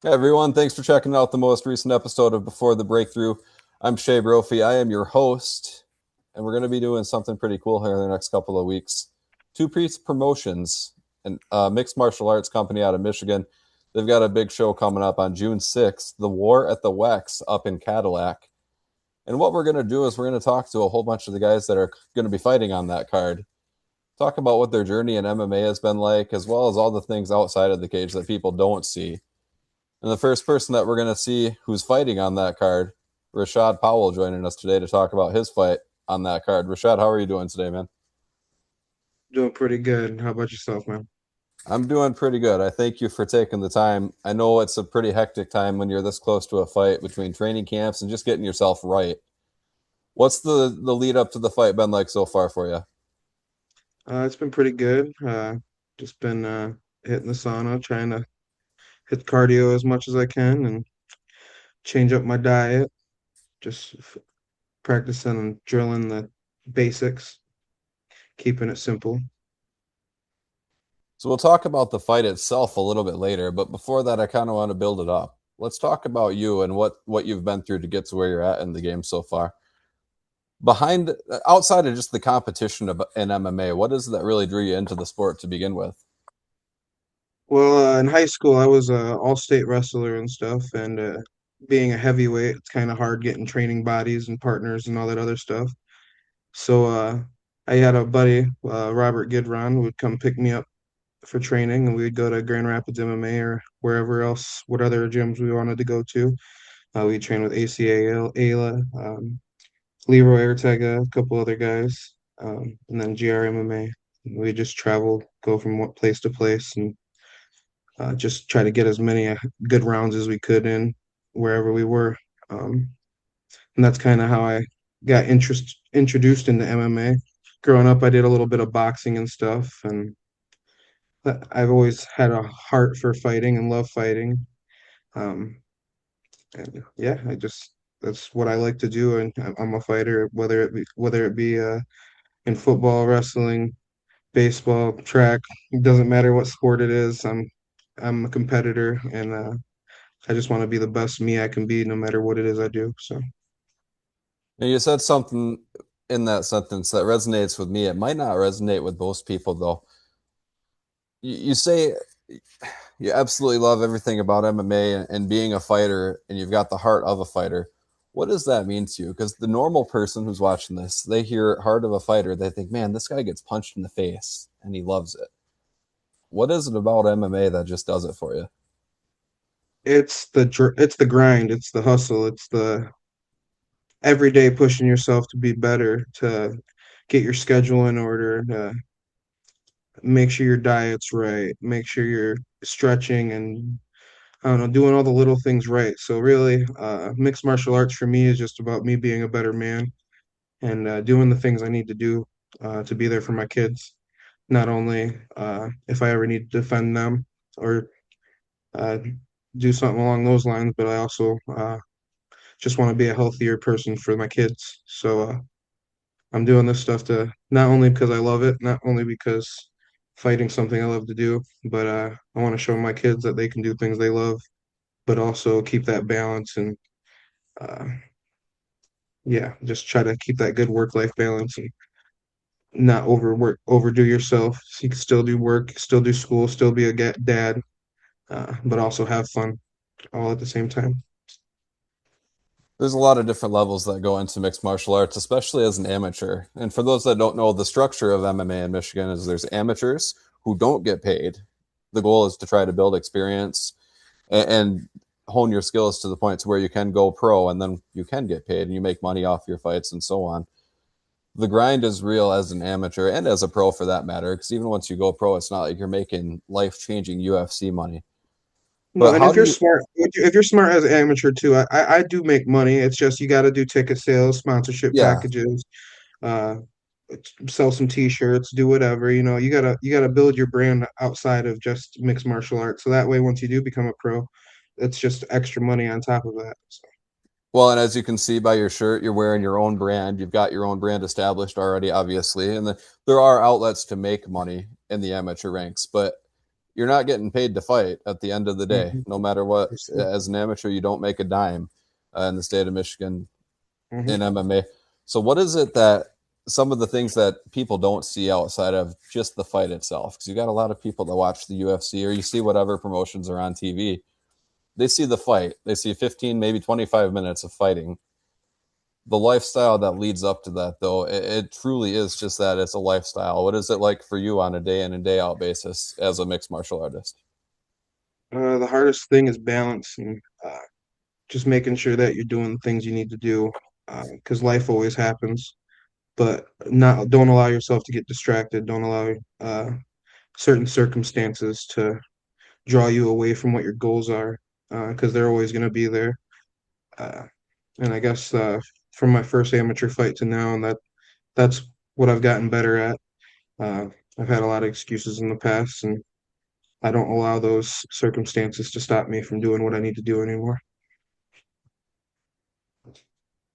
Hey everyone, thanks for checking out the most recent episode of Before the Breakthrough. I'm Shay Brophy. I am your host, and we're going to be doing something pretty cool here in the next couple of weeks. Two Piece Promotions, a mixed martial arts company out of Michigan. They've got a big show coming up on June 6th, The War at the Wex up in Cadillac. And what we're going to do is we're going to talk to a whole bunch of the guys that are going to be fighting on that card. Talk about what their journey in MMA has been like, as well as all the things outside of the cage that people don't see. And the first person that we're going to see who's fighting on that card, Rashaad Powell, joining us today to talk about his fight on that card. Rashaad, how are you doing today, man? Doing pretty good. How about yourself, man? I'm doing pretty good. I thank you for taking the time. I know it's a pretty hectic time when you're this close to a fight between training camps and just getting yourself right. What's the lead up to the fight been like so far for you? It's been pretty good. Just been hitting the sauna, trying to hit cardio as much as I can and change up my diet. Just practicing and drilling the basics, keeping it simple. So we'll talk about the fight itself a little bit later, but before that, I kind of want to build it up. Let's talk about you and what you've been through to get to where you're at in the game so far. Behind outside of just the competition of in MMA, what is it that really drew you into the sport to begin with? Well, in high school, I was a all-state wrestler and stuff, and being a heavyweight, it's kind of hard getting training bodies and partners and all that other stuff. So I had a buddy, Robert Gidron, who would come pick me up for training, and we would go to Grand Rapids MMA or wherever else, what other gyms we wanted to go to. We train with ACA, Ayla, Leroy Ortega, a couple other guys, and then GRMMA. We just travel, go from one place to place, and just try to get as many good rounds as we could in wherever we were. Um, and that's kind of how I got introduced into MMA. Growing up, I did a little bit of boxing and stuff, and I've always had a heart for fighting and love fighting. Um, and yeah, I just that's what I like to do, and I'm a fighter, whether it be in football, wrestling, baseball, track. It doesn't matter what sport it is. I'm a competitor, and I just want to be the best me I can be, no matter what it is I do. So And you said something in that sentence that resonates with me. It might not resonate with most people, though. You say you absolutely love everything about MMA and being a fighter, and you've got the heart of a fighter. What does that mean to you? Because the normal person who's watching this, they hear heart of a fighter, they think, man, this guy gets punched in the face and he loves it. What is it about MMA that just does it for you? it's the grind, it's the hustle, it's the every day pushing yourself to be better, to get your schedule in order, to make sure your diet's right, make sure you're stretching and I don't know, doing all the little things right. So really, mixed martial arts for me is just about me being a better man and doing the things I need to do to be there for my kids. Not only if I ever need to defend them or uh, do something along those lines, but I also just want to be a healthier person for my kids. So I'm doing this stuff to not only because I love it, not only because fighting's something I love to do, but I want to show my kids that they can do things they love, but also keep that balance and uh, yeah, just try to keep that good work-life balance and not overdo yourself. So you can still do work, still do school, still be a dad, but also have fun all at the same time. There's a lot of different levels that go into mixed martial arts, especially as an amateur. And for those that don't know, the structure of MMA in Michigan is there's amateurs who don't get paid. The goal is to try to build experience and hone your skills to the point to where you can go pro and then you can get paid and you make money off your fights and so on. The grind is real as an amateur and as a pro for that matter, because even once you go pro, it's not like you're making life changing UFC money. No, But and how if do you're you, smart, if you're smart as an amateur too, I do make money. It's just you got to do ticket sales, sponsorship yeah, packages, uh, sell some t-shirts, do whatever. You gotta build your brand outside of just mixed martial arts. So that way, once you do become a pro, it's just extra money on top of that. So, well, and as you can see by your shirt, you're wearing your own brand. You've got your own brand established already, obviously. And there are outlets to make money in the amateur ranks, but you're not getting paid to fight at the end of the day, Hmm. no matter what. Yes, sir. As an amateur, you don't make a dime in the state of Michigan in Hmm. MMA. So, what is it that some of the things that people don't see outside of just the fight itself? Because you got a lot of people that watch the UFC or you see whatever promotions are on TV. They see the fight, they see 15, maybe 25 minutes of fighting. The lifestyle that leads up to that, though, it truly is just that it's a lifestyle. What is it like for you on a day in and day out basis as a mixed martial artist? The hardest thing is balance and just making sure that you're doing the things you need to do, because life always happens. But not don't allow yourself to get distracted. Don't allow certain circumstances to draw you away from what your goals are, because they're always going to be there. Uh, and I guess from my first amateur fight to now, and that's what I've gotten better at. Uh, I've had a lot of excuses in the past, and I don't allow those circumstances to stop me from doing what I need to do anymore.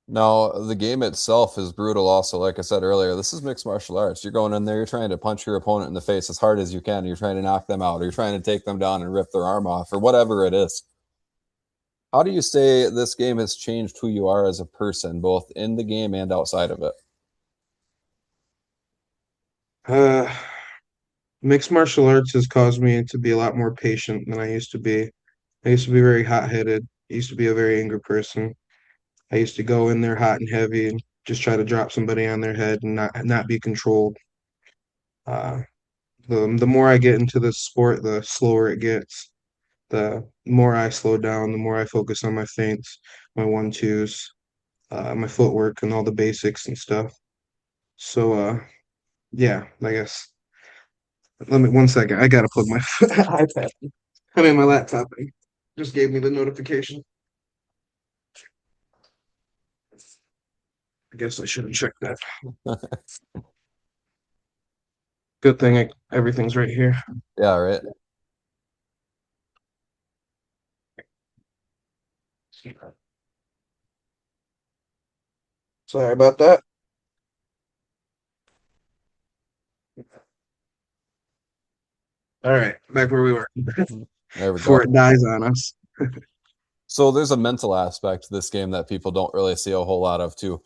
Now, the game itself is brutal, also. Like I said earlier, this is mixed martial arts. You're going in there, you're trying to punch your opponent in the face as hard as you can. You're trying to knock them out, or you're trying to take them down and rip their arm off, or whatever it is. How do you say this game has changed who you are as a person, both in the game and outside of it? Uh, Mixed martial arts has caused me to be a lot more patient than I used to be. I used to be very hot-headed. I used to be a very angry person. I used to go in there hot and heavy and just try to drop somebody on their head and not be controlled. Uh, the more I get into this sport, the slower it gets. The more I slow down, the more I focus on my feints, my one twos, my footwork, and all the basics and stuff. So, yeah, I guess. Let me 1 second. I gotta plug my iPad. I mean, my laptop just gave me the notification. I guess I should have checked that. Good thing everything's right here. Yeah, right. Sorry about that. All right, back where we were There we before go. it dies on us. So there's a mental aspect to this game that people don't really see a whole lot of too.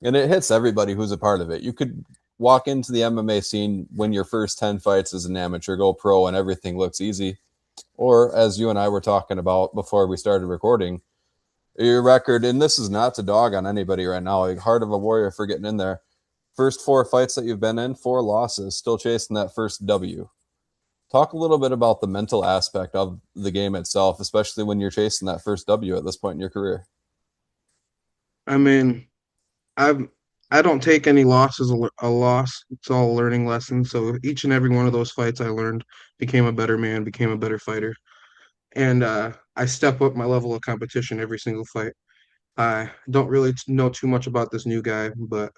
And it hits everybody who's a part of it. You could walk into the MMA scene, win your first 10 fights as an amateur, go pro, and everything looks easy. Or, as you and I were talking about before we started recording, your record, and this is not to dog on anybody right now, like heart of a warrior for getting in there. First four fights that you've been in, four losses, still chasing that first W. Talk a little bit about the mental aspect of the game itself, especially when you're chasing that first W at this point in your career. I mean, I've I don't take any loss as a loss. It's all a learning lesson. So each and every one of those fights I learned, became a better man, became a better fighter, and I step up my level of competition every single fight. I don't really know too much about this new guy, but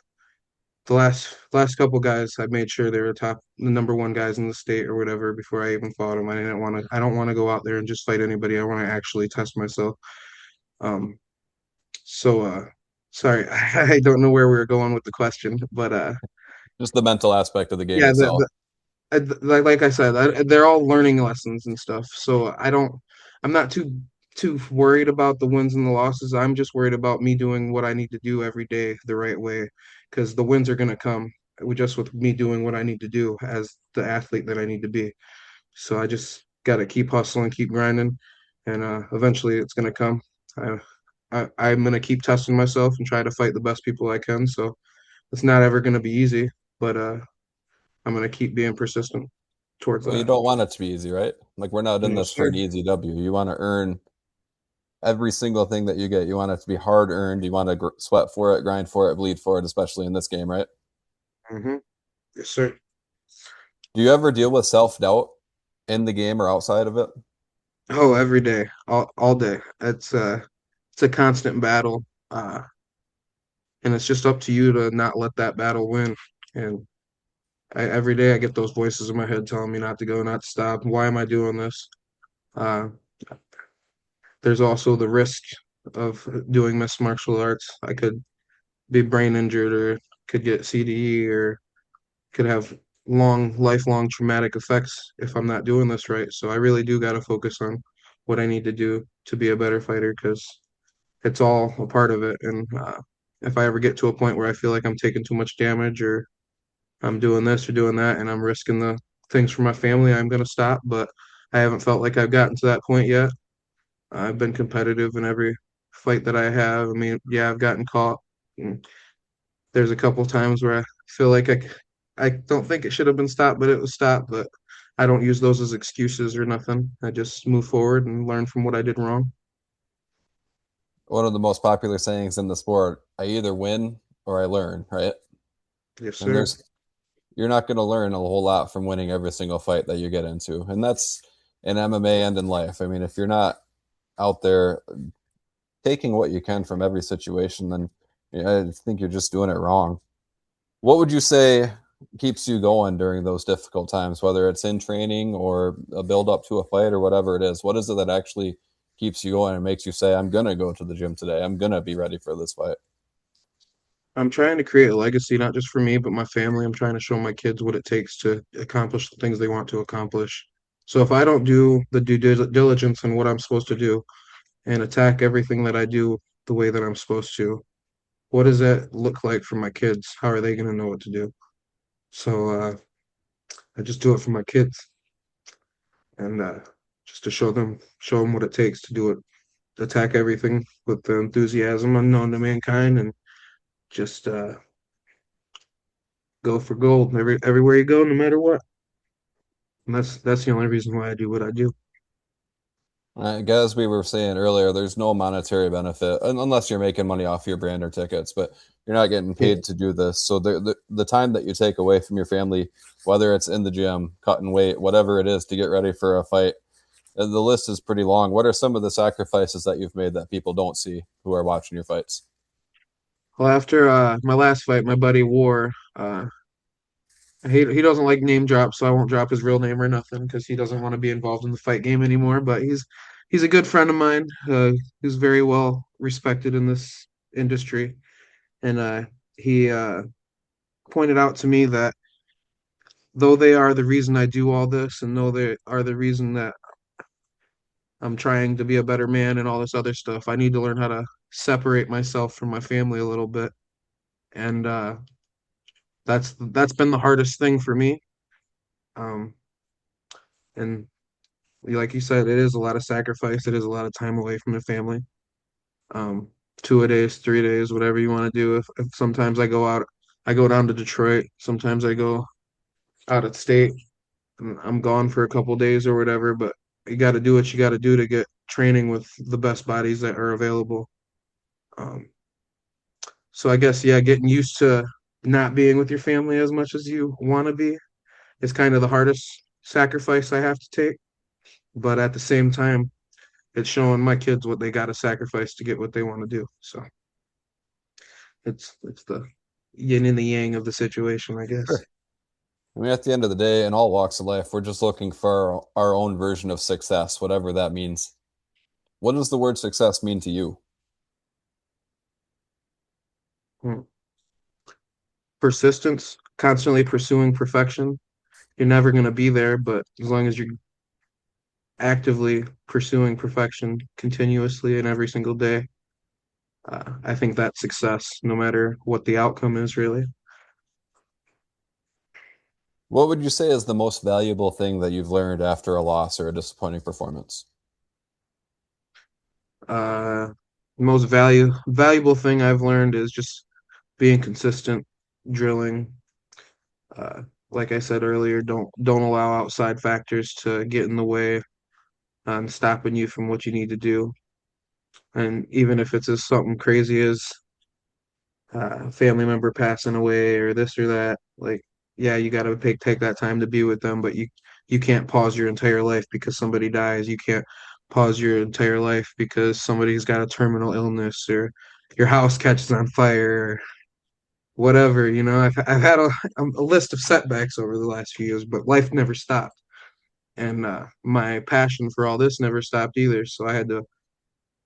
the last couple guys, I made sure they were the number one guys in the state or whatever before I even fought them. I don't want to go out there and just fight anybody. I want to actually test myself. Um, so sorry, I don't know where we were going with the question, but Just the mental aspect of the game yeah, itself. like I said, they're all learning lessons and stuff. So I'm not too worried about the wins and the losses. I'm just worried about me doing what I need to do every day the right way, because the wins are gonna come with me doing what I need to do as the athlete that I need to be. So I just gotta keep hustling, keep grinding, and eventually it's gonna come. I, I'm gonna keep testing myself and try to fight the best people I can. So it's not ever gonna be easy, but I'm gonna keep being persistent towards Well, you that. don't want it to be easy, right? Like, we're not in No, this for sir. an easy W. You want to earn every single thing that you get. You want it to be hard earned. You want to sweat for it, grind for it, bleed for it, especially in this game, right? Hmm. Yes, sir. Do you ever deal with self doubt in the game or outside of it? Oh, every day, all day. It's a constant battle, and it's just up to you to not let that battle win. And every day I get those voices in my head telling me not to go, not to stop. Why am I doing this? Uh, there's also the risk of doing mixed martial arts. I could be brain injured or could get CDE or could have lifelong traumatic effects if I'm not doing this right. So I really do got to focus on what I need to do to be a better fighter because it's all a part of it. And if I ever get to a point where I feel like I'm taking too much damage or I'm doing this or doing that and I'm risking the things for my family, I'm going to stop. But I haven't felt like I've gotten to that point yet. I've been competitive in every fight that I have. I mean, yeah, I've gotten caught. And there's a couple times where I feel like I don't think it should have been stopped, but it was stopped. But I don't use those as excuses or nothing. I just move forward and learn from what I did wrong. One of the most popular sayings in the sport, I either win or I learn, right? Yes, And sir. you're not going to learn a whole lot from winning every single fight that you get into. And that's in MMA and in life. I mean, if you're not out there taking what you can from every situation, then I think you're just doing it wrong. What would you say keeps you going during those difficult times, whether it's in training or a build up to a fight or whatever it is? What is it that actually keeps you going and makes you say, I'm going to go to the gym today? I'm going to be ready for this fight? I'm trying to create a legacy, not just for me, but my family. I'm trying to show my kids what it takes to accomplish the things they want to accomplish. So if I don't do the diligence and what I'm supposed to do and attack everything that I do the way that I'm supposed to, what does that look like for my kids? How are they going to know what to do? So I just do it for my kids and just to show them what it takes to do it, attack everything with the enthusiasm unknown to mankind, and just go for gold everywhere you go, no matter what. And that's the only reason why I do what I do. As we were saying earlier, there's no monetary benefit unless you're making money off your brand or tickets, but you're not getting Yeah. paid to do this. So the time that you take away from your family, whether it's in the gym, cutting weight, whatever it is to get ready for a fight, the list is pretty long. What are some of the sacrifices that you've made that people don't see who are watching your fights? Well, after my last fight, my buddy War, he doesn't like name drops, so I won't drop his real name or nothing because he doesn't want to be involved in the fight game anymore. But he's a good friend of mine. He's very well respected in this industry, and he pointed out to me that though they are the reason I do all this, and though they are the reason that I'm trying to be a better man and all this other stuff, I need to learn how to separate myself from my family a little bit, and that's been the hardest thing for me. Um, and like you said, it is a lot of sacrifice. It is a lot of time away from the family. Um, 2 a days, 3 days, whatever you want to do. If sometimes I go out, I go down to Detroit. Sometimes I go out of state. And I'm gone for a couple days or whatever. But you got to do what you got to do to get training with the best bodies that are available. Um, so I guess yeah, getting used to not being with your family as much as you want to be is kind of the hardest sacrifice I have to take. But at the same time, it's showing my kids what they got to sacrifice to get what they want to do. So it's the yin and the yang of the situation, I guess. Sure. I mean, at the end of the day, in all walks of life, we're just looking for our own version of success, whatever that means. What does the word success mean to you? Hmm. Persistence, constantly pursuing perfection. You're never going to be there, but as long as you're actively pursuing perfection continuously and every single day, I think that's success, no matter what the outcome is, really. What would you say is the most valuable thing that you've learned after a loss or a disappointing performance? Uh, most valuable thing I've learned is just being consistent, drilling. Uh, like I said earlier, don't allow outside factors to get in the way and stopping you from what you need to do. And even if it's as something crazy as a family member passing away or this or that, like yeah, you got to take that time to be with them, but you can't pause your entire life because somebody dies. You can't pause your entire life because somebody's got a terminal illness or your house catches on fire or whatever. I've had a list of setbacks over the last few years, but life never stopped. And my passion for all this never stopped either. So I had to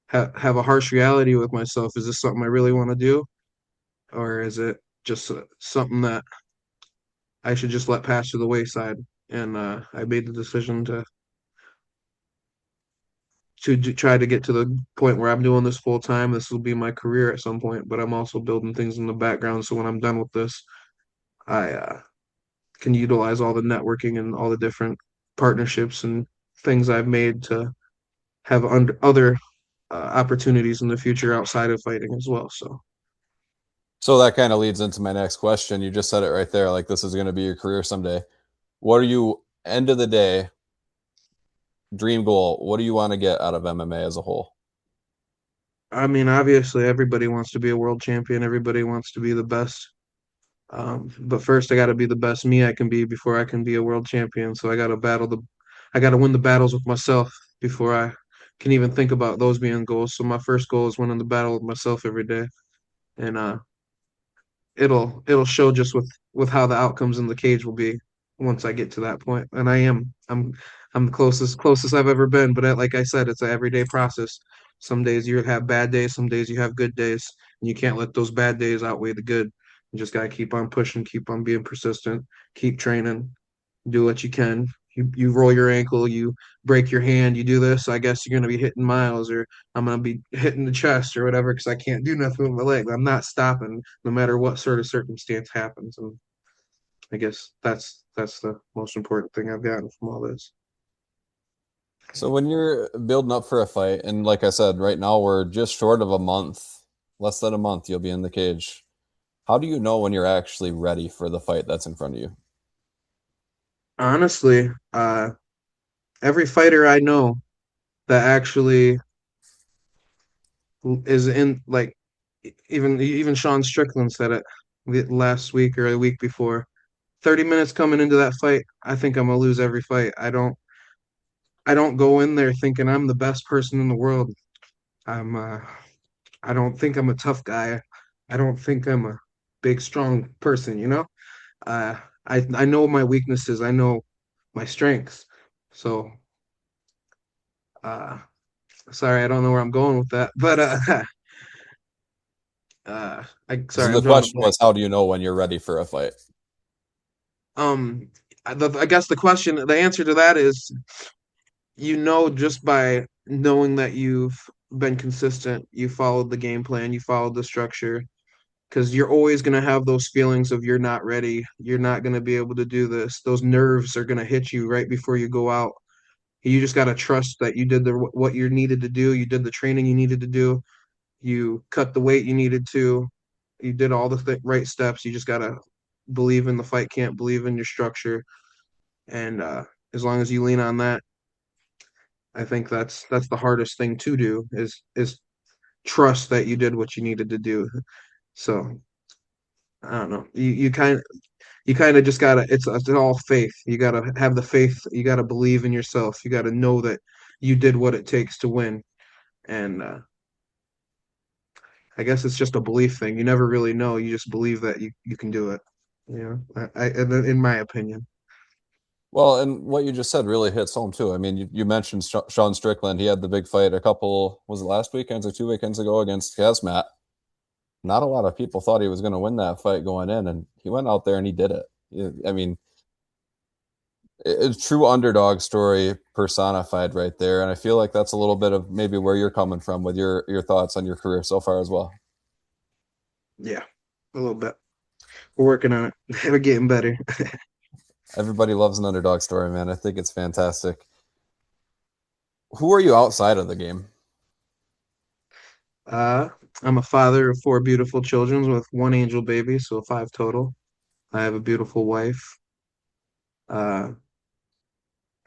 have a harsh reality with myself. Is this something I really want to do, or is it just something that I should just let pass to the wayside. And I made the decision to try to get to the point where I'm doing this full time. This will be my career at some point, but I'm also building things in the background. So when I'm done with this, I can utilize all the networking and all the different partnerships and things I've made to have other opportunities in the future outside of fighting as well. So So that kind of leads into my next question. You just said it right there. Like, this is going to be your career someday. What are you, end of the day, dream goal? What do you want to get out of MMA as a whole? I mean, obviously, everybody wants to be a world champion. Everybody wants to be the best. But first, I got to be the best me I can be before I can be a world champion. So I got to win the battles with myself before I can even think about those being goals. So my first goal is winning the battle with myself every day, and it'll show just with how the outcomes in the cage will be once I get to that point. And I'm the closest I've ever been. But like I said, it's an everyday process. Some days you have bad days, some days you have good days, and you can't let those bad days outweigh the good. You just gotta keep on pushing, keep on being persistent, keep training, do what you can. You roll your ankle, you break your hand, you do this. I guess you're gonna be hitting miles, or I'm gonna be hitting the chest or whatever because I can't do nothing with my leg. I'm not stopping no matter what sort of circumstance happens. And I guess that's the most important thing I've gotten from all this. So when you're building up for a fight, and like I said, right now we're just short of a month, less than a month, you'll be in the cage. How do you know when you're actually ready for the fight that's in front of you? Honestly, every fighter I know that actually is in like even Sean Strickland said it last week or the week before. 30 minutes coming into that fight, I think I'm gonna lose every fight. I don't go in there thinking I'm the best person in the world. I'm I don't think I'm a tough guy. I don't think I'm a big strong person, you know? Uh I know my weaknesses, I know my strengths. So uh sorry, I don't know where I'm going with that. But I So sorry, the I'm drawing a question blank. was, how do you know when you're ready for a fight? Um I guess the answer to that is just by knowing that you've been consistent, you followed the game plan, you followed the structure, because you're always going to have those feelings of you're not ready, you're not going to be able to do this. Those nerves are going to hit you right before you go out. You just got to trust that you did what you needed to do, you did the training you needed to do, you cut the weight you needed to, you did all the right steps. You just got to believe in the fight camp, believe in your structure, and as long as you lean on that, I think that's the hardest thing to do is trust that you did what you needed to do. So I don't know. You kind of just gotta. It's all faith. You gotta have the faith. You gotta believe in yourself. You gotta know that you did what it takes to win. And I guess it's just a belief thing. You never really know. You just believe that you can do it. In my opinion. Well, and what you just said really hits home too. I mean, you mentioned Sean Strickland. He had the big fight a couple, was it last weekend or 2 weekends ago against Kazmat. Not a lot of people thought he was going to win that fight going in, and he went out there and he did it. I mean, it's true underdog story personified right there. And I feel like that's a little bit of maybe where you're coming from with your thoughts on your career so far as well. Yeah, a little bit. We're working on it. We're getting better. Everybody loves an underdog story, man. I think it's fantastic. Who are you outside of the game? Uh, I'm a father of four beautiful children with one angel baby, so five total. I have a beautiful wife. Uh,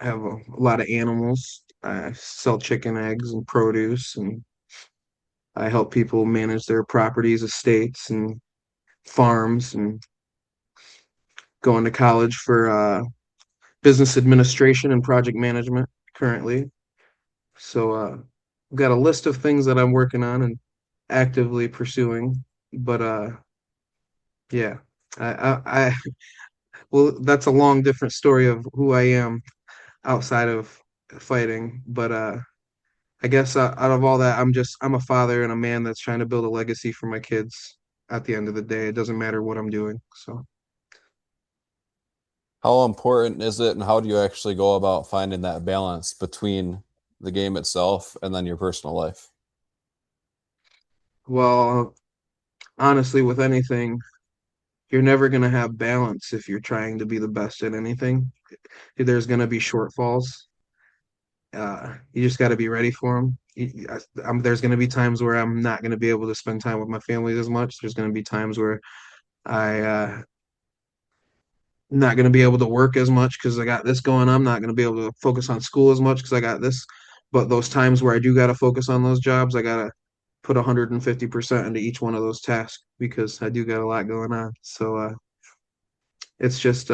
I have a lot of animals. I sell chicken eggs and produce, and I help people manage their properties, estates, and farms, and going to college for business administration and project management currently. So I've got a list of things that I'm working on and actively pursuing. But yeah, I well, that's a long, different story of who I am outside of fighting. But I guess out of all that, I'm a father and a man that's trying to build a legacy for my kids. At the end of the day, it doesn't matter what I'm doing. So How important is it, and how do you actually go about finding that balance between the game itself and then your personal life? Well, honestly, with anything, you're never going to have balance if you're trying to be the best at anything. There's going to be shortfalls. You just got to be ready for them. There's going to be times where I'm not going to be able to spend time with my family as much. There's going to be times where I not going to be able to work as much because I got this going on. I'm not going to be able to focus on school as much because I got this. But those times where I do got to focus on those jobs, I got to put 150% into each one of those tasks because I do got a lot going on. So it's just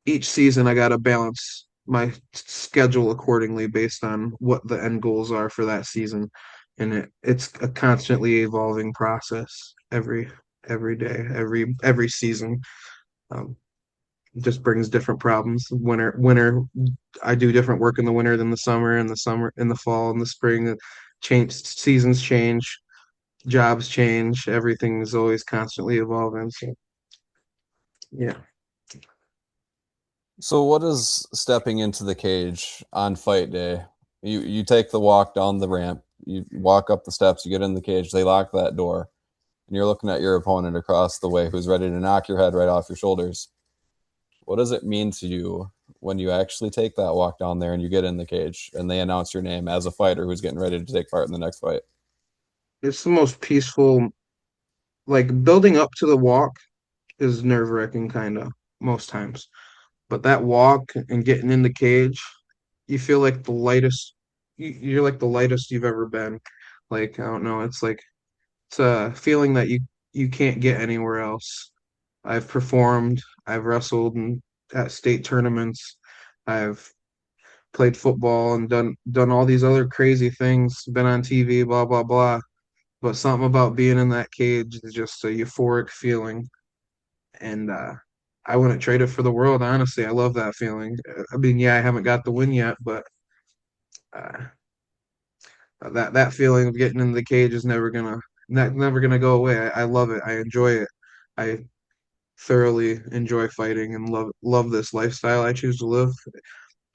each season I got to balance my schedule accordingly based on what the end goals are for that season, and it's a constantly evolving process every day, every season. Um, just brings different problems. Winter, I do different work in the winter than the summer, and the summer in the fall and the spring. Change seasons change, jobs change. Everything is always constantly evolving. So yeah. So, what is stepping into the cage on fight day? You take the walk down the ramp, you walk up the steps, you get in the cage, they lock that door, and you're looking at your opponent across the way who's ready to knock your head right off your shoulders. What does it mean to you when you actually take that walk down there and you get in the cage and they announce your name as a fighter who's getting ready to take part in the next fight? It's the most peaceful, like building up to the walk is nerve-wracking kind of most times. But that walk and getting in the cage, you feel like the lightest you're like the lightest you've ever been. Like, I don't know, it's a feeling that you can't get anywhere else. I've performed, I've wrestled at state tournaments. I've played football and done all these other crazy things, been on TV, blah blah blah. But something about being in that cage is just a euphoric feeling, and I wouldn't trade it for the world. Honestly, I love that feeling. I mean, yeah, I haven't got the win yet, but uh, that feeling of getting in the cage is never gonna go away. I love it. I enjoy it. I thoroughly enjoy fighting and love this lifestyle I choose to live.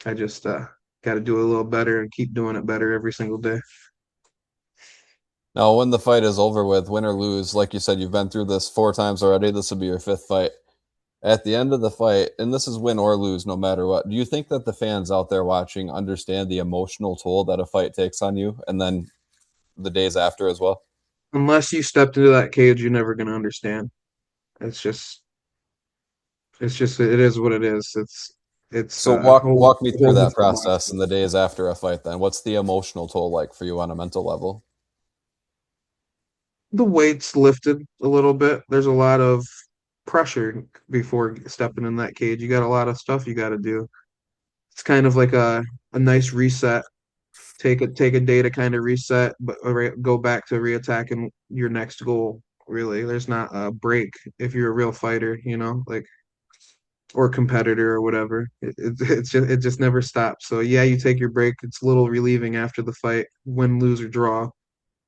I just got to do it a little better and keep doing it better every single day. Now, when the fight is over with, win or lose, like you said, you've been through this four times already. This will be your fifth fight. At the end of the fight, and this is win or lose, no matter what, do you think that the fans out there watching understand the emotional toll that a fight takes on you and then the days after as well? Unless you stepped into that cage, you're never gonna understand. It's just it is what it is. It's So walk me a through whole that different process mindset. and the days after a fight then. What's the emotional toll like for you on a mental level? The weight's lifted a little bit. There's a lot of pressure before stepping in that cage. You got a lot of stuff you got to do. It's kind of like a nice reset. Take a day to kind of reset, but go back to reattacking your next goal. Really, there's not a break if you're a real fighter, like or competitor or whatever. It just never stops. So yeah, you take your break. It's a little relieving after the fight, win, lose, or draw,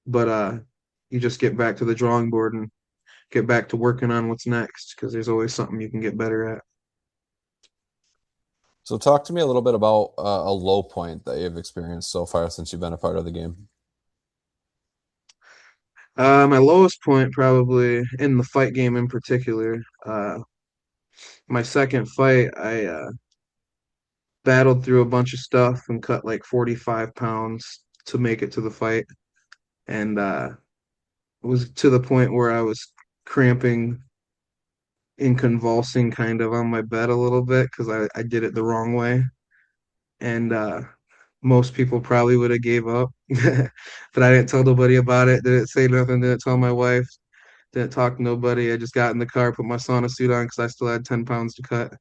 but you just get back to the drawing board and get back to working on what's next because there's always something you can get better at. So talk to me a little bit about a low point that you've experienced so far since you've been a part of the game. My lowest point probably in the fight game in particular. My second fight, I battled through a bunch of stuff and cut like 45 pounds to make it to the fight, and it was to the point where I was cramping and convulsing kind of on my bed a little bit because I did it the wrong way, and most people probably would have gave up, but I didn't tell nobody about it. Didn't say nothing. Didn't tell my wife. Didn't talk to nobody. I just got in the car, put my sauna suit on because I still had 10 pounds to cut,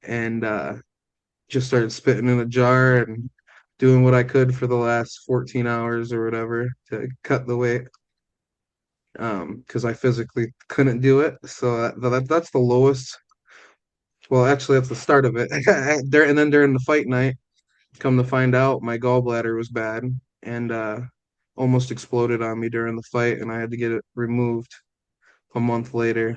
and just started spitting in a jar and doing what I could for the last 14 hours or whatever to cut the weight. Because I physically couldn't do it. So that's the lowest. Well, actually, that's the start of it. And then during the fight night, come to find out, my gallbladder was bad and almost exploded on me during the fight, and I had to get it removed a month later.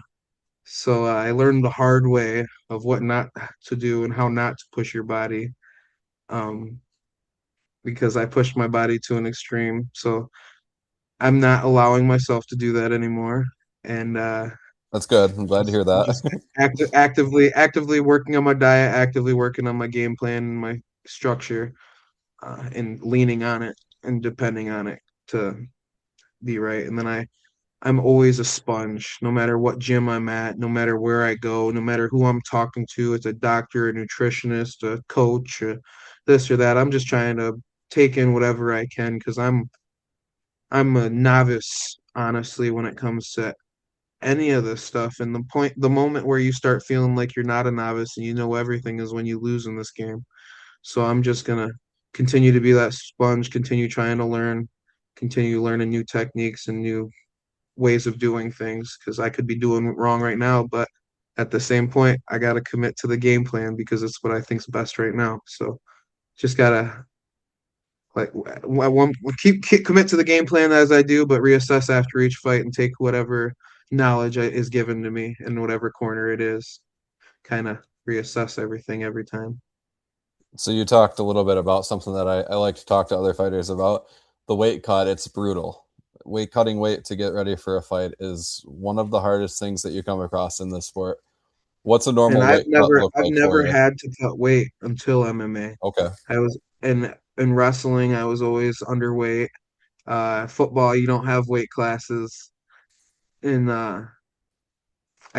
So I learned the hard way of what not to do and how not to push your body. Um, because I pushed my body to an extreme. So I'm not allowing myself to do that anymore. And That's good. I'm glad to hear just that. actively working on my diet, actively working on my game plan and my structure, and leaning on it and depending on it to be right. And then I'm always a sponge, no matter what gym I'm at, no matter where I go, no matter who I'm talking to. It's a doctor, a nutritionist, a coach, this or that. I'm just trying to take in whatever I can because I'm a novice, honestly, when it comes to any of this stuff. And the moment where you start feeling like you're not a novice and you know everything is when you lose in this game. So I'm just gonna continue to be that sponge, continue trying to learn, continue learning new techniques and new ways of doing things because I could be doing it wrong right now, but at the same point, I gotta commit to the game plan because it's what I think's best right now. So just gotta like keep commit to the game plan as I do, but reassess after each fight and take whatever knowledge is given to me in whatever corner it is. Kind of reassess everything every time. So you talked a little bit about something that I like to talk to other fighters about. The weight cut, it's brutal. Weight cutting weight to get ready for a fight is one of the hardest things that you come across in this sport. What's a And normal weight cut look I've like for never you? had to cut weight until MMA. Okay. I was in wrestling, I was always underweight. Football, you don't have weight classes. And I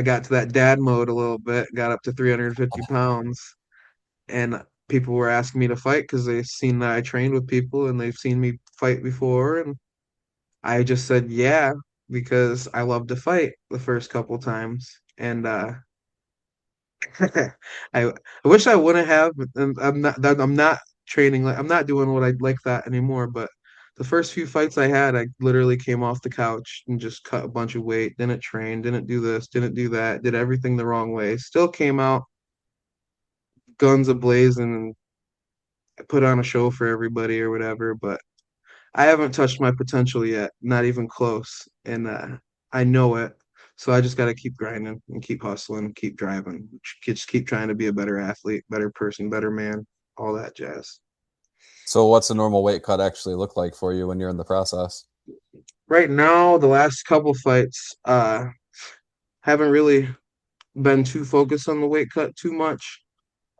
got to that dad mode a little bit, got up to 350 pounds, and people were asking me to fight because they've seen that I trained with people and they've seen me fight before. And I just said yeah because I love to fight the first couple times. And I wish I wouldn't have. And I'm not training like I'm not doing what I like that anymore. But the first few fights I had, I literally came off the couch and just cut a bunch of weight. Didn't train. Didn't do this. Didn't do that. Did everything the wrong way. Still came out guns ablazing and put on a show for everybody or whatever. But I haven't touched my potential yet. Not even close. And I know it. So I just got to keep grinding and keep hustling, keep driving, just keep trying to be a better athlete, better person, better man, all that jazz. So what's a normal weight cut actually look like for you when you're in the process? Right now, the last couple fights, haven't really been too focused on the weight cut too much.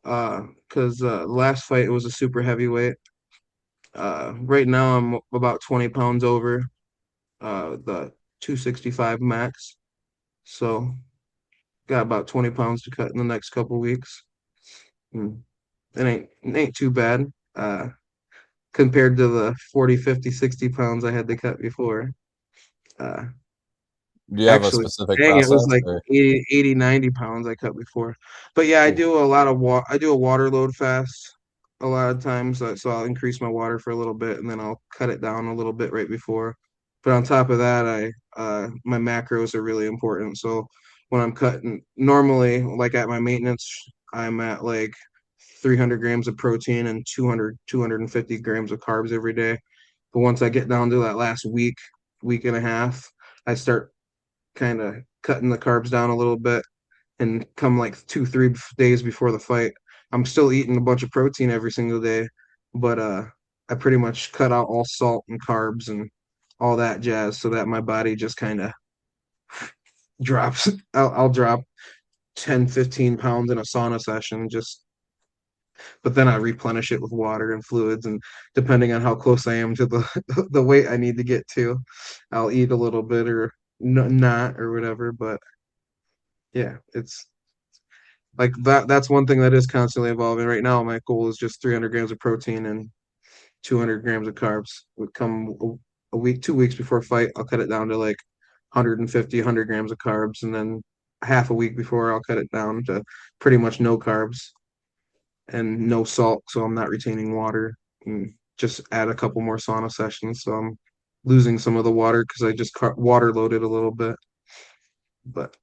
Because the last fight it was a super heavyweight. Right now I'm about 20 pounds over the 265 max. So got about 20 pounds to cut in the next couple weeks. Mm. It ain't too bad compared to the 40, 50, 60 pounds I had to cut before. Uh, Do you have a Actually, specific dang, it was process like or 80, 90 pounds I cut before. But yeah, Oof. I do a water load fast a lot of times. So I'll increase my water for a little bit and then I'll cut it down a little bit right before. But on top of that, my macros are really important. So when I'm cutting, normally like at my maintenance, I'm at like 300 grams of protein and 250 grams of carbs every day. But once I get down to that last week and a half, I start kind of cutting the carbs down a little bit and come like 2 3 days before the fight I'm still eating a bunch of protein every single day, but I pretty much cut out all salt and carbs and all that jazz so that my body just kind of drops. I'll drop 10 15 pounds in a sauna session just, but then I replenish it with water and fluids, and depending on how close I am to the the weight I need to get to, I'll eat a little bit or not or whatever. But yeah, it's like that's one thing that is constantly evolving. Right now, my goal is just 300 grams of protein and 200 grams of carbs. Would come a week, 2 weeks before fight, I'll cut it down to like 150, 100 grams of carbs, and then half a week before, I'll cut it down to pretty much no carbs and no salt, so I'm not retaining water. And just add a couple more sauna sessions, so I'm losing some of the water because I just water loaded a little bit. But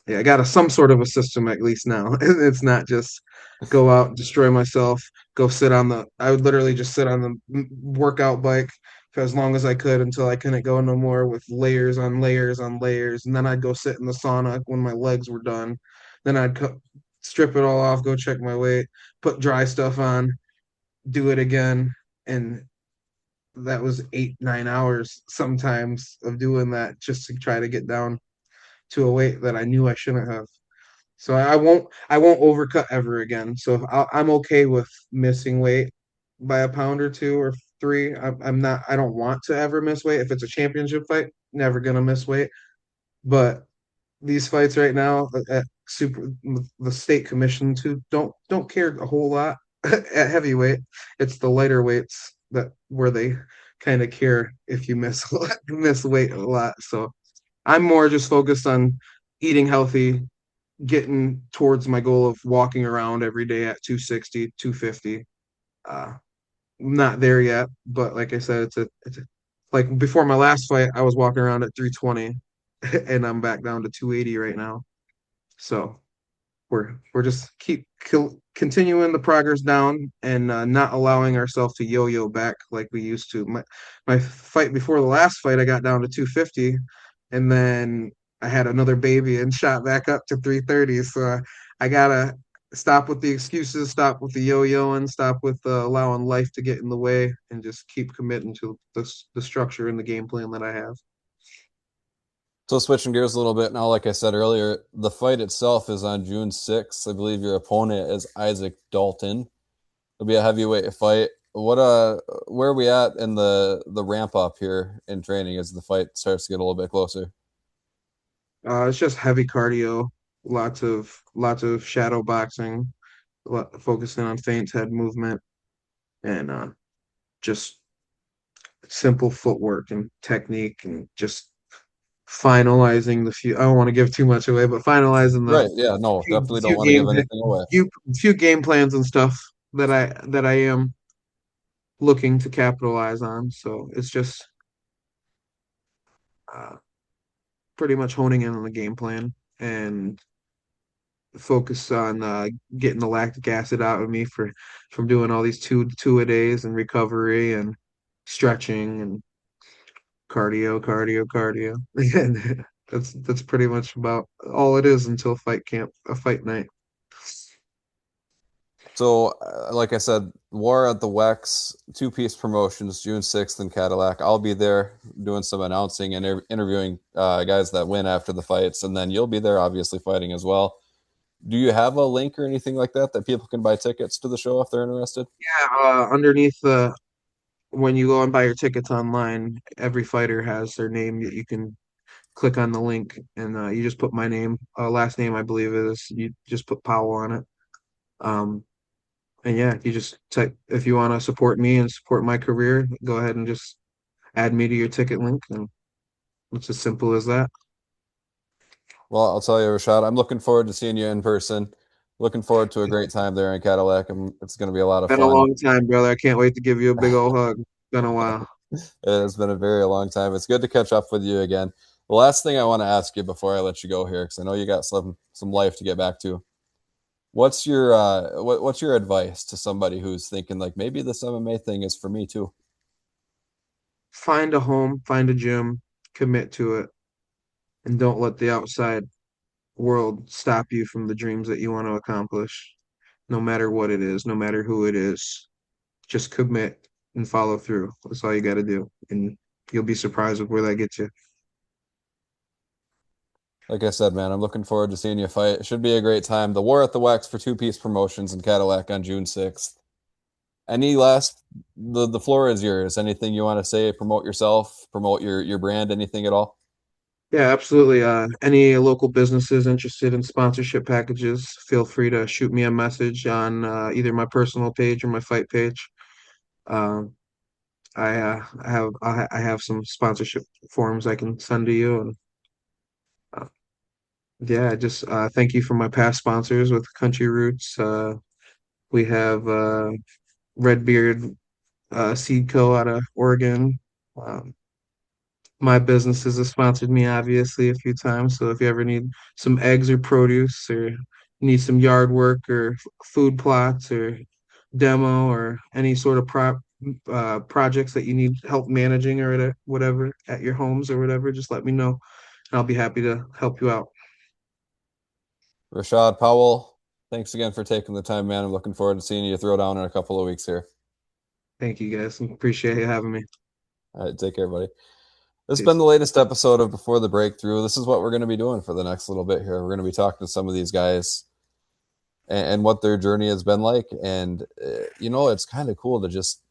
yeah, I got some sort of a system at least now. It's not just go out, destroy myself, go sit on the. I would literally just sit on the workout bike for as long as I could until I couldn't go no more with layers on layers on layers. And then I'd go sit in the sauna when my legs were done. Then strip it all off, go check my weight, put dry stuff on, do it again. And that was 8, 9 hours sometimes of doing that just to try to get down to a weight that I knew I shouldn't have. So I won't overcut ever again. So I'm okay with missing weight by a pound or two or three. I'm not. I don't want to ever miss weight. If it's a championship fight, never gonna miss weight. But these fights right now at super the state commission too don't care a whole lot at heavyweight. It's the lighter weights that where they kind of care if you miss weight a lot. So I'm more just focused on eating healthy, getting towards my goal of walking around every day at 260, 250. Uh, not there yet, but like I said, like before my last fight, I was walking around at 320, and I'm back down to 280 right now. So we're just continuing the progress down and not allowing ourselves to yo-yo back like we used to. My fight before the last fight, I got down to 250, and then I had another baby and shot back up to 330. So I gotta stop with the excuses, stop with the yo-yoing, stop with allowing life to get in the way, and just keep committing to the structure and the game plan that I have. So switching gears a little bit now, like I said earlier, the fight itself is on June 6th. I believe your opponent is Isaac Dalton. It'll be a heavyweight fight. Where are we at in the ramp up here in training as the fight starts to get a little bit closer? It's just heavy cardio, lots of shadow boxing, focusing on feint head movement, and just simple footwork and technique, and just finalizing the few. I don't want to give too much away, but finalizing the Right. Yeah, no, definitely don't few want to give game anything away. few game plans and stuff that I am looking to capitalize on. So it's just uh, pretty much honing in on the game plan and focus on getting the lactic acid out of me from doing all these two a days and recovery and stretching and cardio. And that's pretty much about all it is until fight camp, a fight night. So, like I said, War at the Wex, two-piece promotions, June 6th in Cadillac. I'll be there doing some announcing and interviewing guys that win after the fights, and then you'll be there, obviously, fighting as well. Do you have a link or anything like that that people can buy tickets to the show if they're interested? Yeah, underneath the when you go and buy your tickets online, every fighter has their name. You can click on the link and you just put my name, last name I believe it is. You just put Powell on it. Um, and yeah, you just type if you want to support me and support my career, go ahead and just add me to your ticket link, and it's as simple as that. Well, I'll tell you, Rashaad, I'm looking forward to seeing you in person. Looking forward to a great time there in Cadillac. It's going to be a lot of Been a fun. long time, brother. I can't wait to give you a big old hug. Been a while. It has been a very long time. It's good to catch up with you again. The last thing I want to ask you before I let you go here, because I know you got some life to get back to. What's your advice to somebody who's thinking like maybe this MMA thing is for me too? Find a home, find a gym, commit to it, and don't let the outside world stop you from the dreams that you want to accomplish, no matter what it is, no matter who it is. Just commit and follow through. That's all you got to do. And you'll be surprised with where that gets you. Like I said, man, I'm looking forward to seeing you fight. It should be a great time. The War at the Wax for two-piece promotions in Cadillac on June 6th. Any last the floor is yours. Anything you want to say, promote yourself, promote your brand, anything at all? Yeah, absolutely. Any local businesses interested in sponsorship packages, feel free to shoot me a message on either my personal page or my fight page. Um, I have some sponsorship forms I can send to you, and uh, yeah, just thank you for my past sponsors with Country Roots. We have Redbeard Seed Co. out of Oregon. Um, my businesses have sponsored me obviously a few times. So if you ever need some eggs or produce or need some yard work or food plots or demo or any sort of projects that you need help managing or whatever at your homes or whatever, just let me know. And I'll be happy to help you out. Rashaad Powell, thanks again for taking the time, man. I'm looking forward to seeing you throw down in a couple of weeks here. Thank you guys. Appreciate you having me. All right, take care, buddy. This has been Peace. the latest episode of Before the Breakthrough. This is what we're going to be doing for the next little bit here. We're going to be talking to some of these guys and what their journey has been like. And, it's kind of cool to just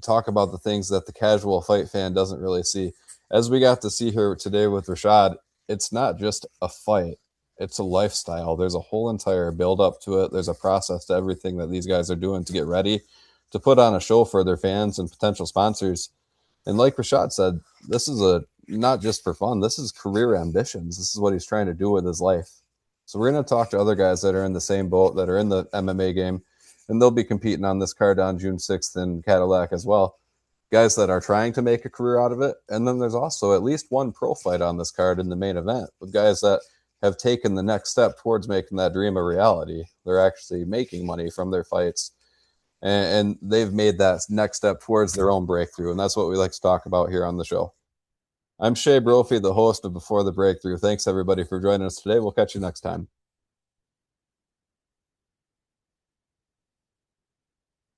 talk about the things that the casual fight fan doesn't really see. As we got to see here today with Rashaad, it's not just a fight, it's a lifestyle. There's a whole entire build up to it. There's a process to everything that these guys are doing to get ready to put on a show for their fans and potential sponsors. And like Rashaad said, this is a not just for fun. This is career ambitions. This is what he's trying to do with his life. So we're going to talk to other guys that are in the same boat, that are in the MMA game, and they'll be competing on this card on June 6th in Cadillac as well. Guys that are trying to make a career out of it. And then there's also at least one pro fight on this card in the main event with guys that have taken the next step towards making that dream a reality. They're actually making money from their fights, and they've made that next step towards their own breakthrough. And that's what we like to talk about here on the show. I'm Shay Brophy, the host of Before the Breakthrough. Thanks, everybody, for joining us today. We'll catch you next time.